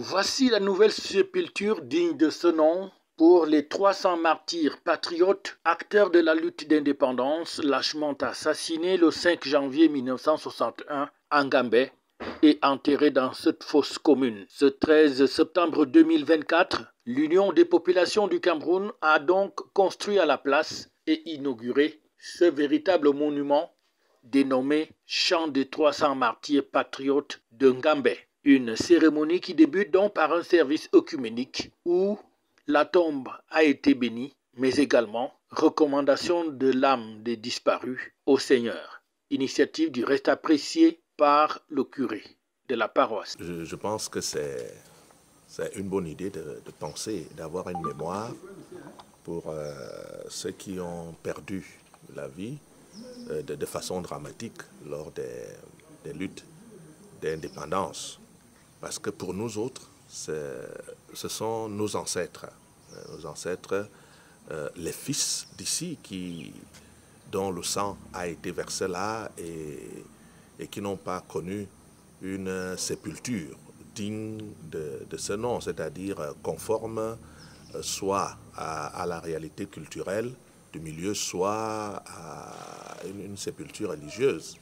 Voici la nouvelle sépulture digne de ce nom pour les 300 martyrs patriotes, acteurs de la lutte d'indépendance, lâchement assassinés le 5 janvier 1961 à Ngambé et enterrés dans cette fosse commune. Ce 13 septembre 2024, l'Union des populations du Cameroun a donc construit à la place et inauguré ce véritable monument dénommé Champ des 300 martyrs patriotes de Ngambé. Une cérémonie qui débute donc par un service œcuménique où la tombe a été bénie, mais également recommandation de l'âme des disparus au Seigneur. Initiative du reste appréciée par le curé de la paroisse. Je pense que c'est une bonne idée de penser, d'avoir une mémoire pour ceux qui ont perdu la vie de façon dramatique lors des luttes d'indépendance. Parce que pour nous autres, ce sont nos ancêtres, les fils d'ici dont le sang a été versé là et qui n'ont pas connu une sépulture digne de ce nom, c'est-à-dire conforme soit à la réalité culturelle du milieu, soit à une sépulture religieuse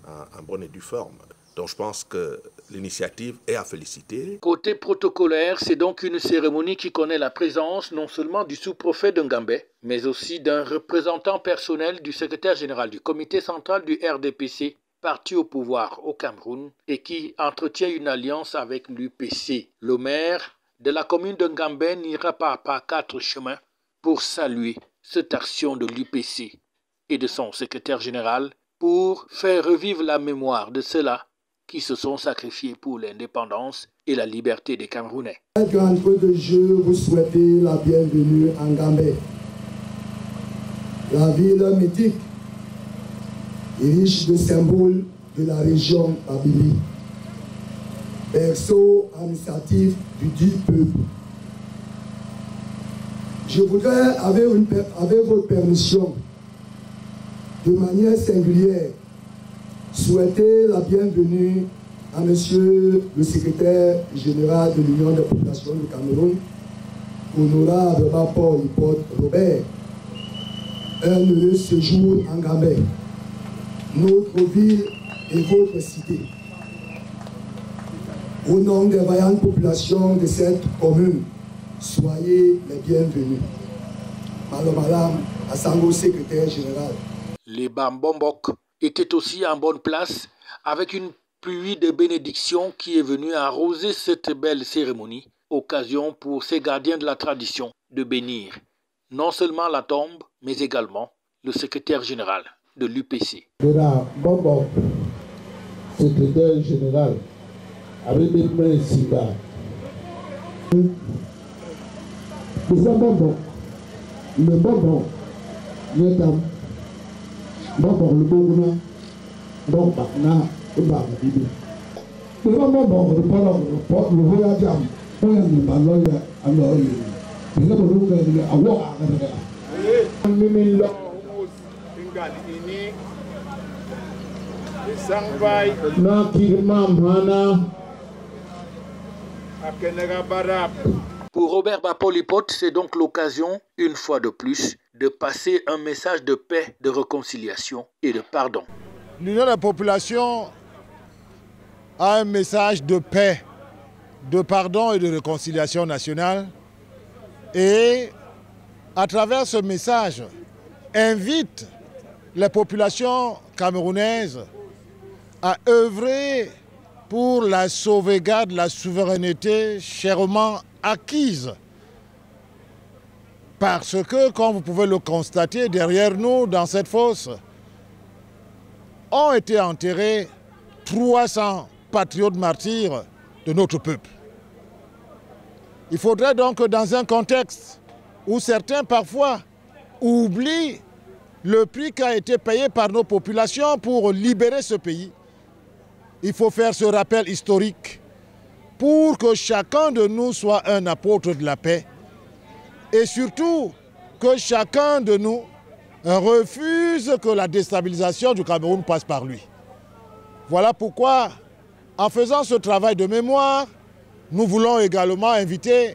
en bonne et due forme. Donc je pense que l'initiative est à féliciter. Côté protocolaire, c'est donc une cérémonie qui connaît la présence non seulement du sous-préfet de Ngambé, mais aussi d'un représentant personnel du secrétaire général du comité central du RDPC, parti au pouvoir au Cameroun, et qui entretient une alliance avec l'UPC. Le maire de la commune de Ngambé n'ira pas par 4 chemins pour saluer cette action de l'UPC et de son secrétaire général pour faire revivre la mémoire de ceux-là qui se sont sacrifiés pour l'indépendance et la liberté des Camerounais. Entre de jeu, vous souhaitez la bienvenue à Ngambé. La ville mythique et riche de symboles de la région Babili, berceau administratif du dit peuple. Je voudrais, avec votre permission, de manière singulière, souhaiter la bienvenue à Monsieur le secrétaire général de l'Union des populations du Cameroun, honorable Paul Hippolyte Robert, un heureux séjour en Ngambé, notre ville et votre cité. Au nom des vaillantes populations de cette commune, soyez les bienvenus. Malomalam, Assango, secrétaire général. Les Bambombok étaient aussi en bonne place avec une pluie de bénédiction qui est venue arroser cette belle cérémonie, occasion pour ces gardiens de la tradition de bénir non seulement la tombe, mais également le secrétaire général de l'UPC. Bambombok, secrétaire général, avec des mains ici bas. Le Bambombok, Bambombok le Boguna, donc Bakna, le Babidi. Le Bambombok le Polo, le Voyagam, le Baloya, alors il y a le Awa. Pour Robert Bapolipote, c'est donc l'occasion, une fois de plus, de passer un message de paix, de réconciliation et de pardon. L'Union de la population a un message de paix, de pardon et de réconciliation nationale. Et à travers ce message, invite les populations camerounaises à œuvrer pour la sauvegarde de la souveraineté chèrement acquise. Parce que, comme vous pouvez le constater, derrière nous, dans cette fosse, ont été enterrés 300 patriotes martyrs de notre peuple. Il faudrait donc que dans un contexte où certains parfois oublient le prix qui a été payé par nos populations pour libérer ce pays, il faut faire ce rappel historique pour que chacun de nous soit un apôtre de la paix et surtout que chacun de nous refuse que la déstabilisation du Cameroun passe par lui. Voilà pourquoi, en faisant ce travail de mémoire, nous voulons également inviter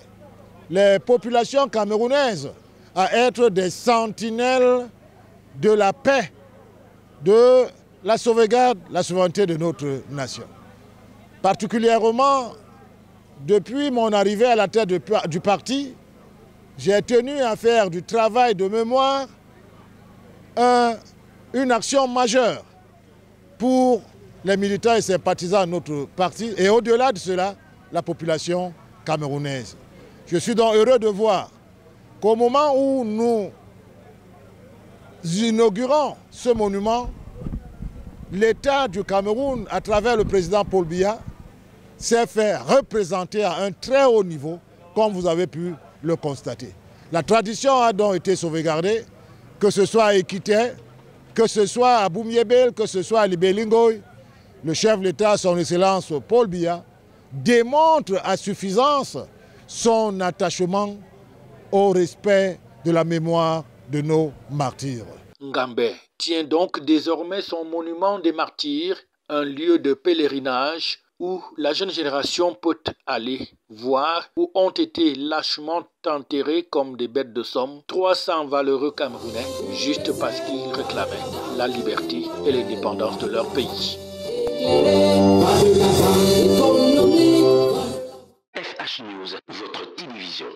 les populations camerounaises à être des sentinelles de la paix, de la sauvegarde, la souveraineté de notre nation. Particulièrement, depuis mon arrivée à la tête du parti, j'ai tenu à faire du travail de mémoire une action majeure pour les militants et sympathisants de notre parti et au-delà de cela, la population camerounaise. Je suis donc heureux de voir qu'au moment où nous inaugurons ce monument, l'État du Cameroun, à travers le président Paul Biya, s'est fait représenter à un très haut niveau, comme vous avez pu le constater. La tradition a donc été sauvegardée, que ce soit à Ekité, que ce soit à Boum-Yébel, que ce soit à Libélingoy. Le chef de l'État, son Excellence Paul Biya, démontre à suffisance son attachement au respect de la mémoire de nos martyrs. Ngambé tient donc désormais son monument des martyrs, un lieu de pèlerinage où la jeune génération peut aller voir où ont été lâchement enterrés comme des bêtes de somme 300 valeureux Camerounais juste parce qu'ils réclamaient la liberté et l'indépendance de leur pays.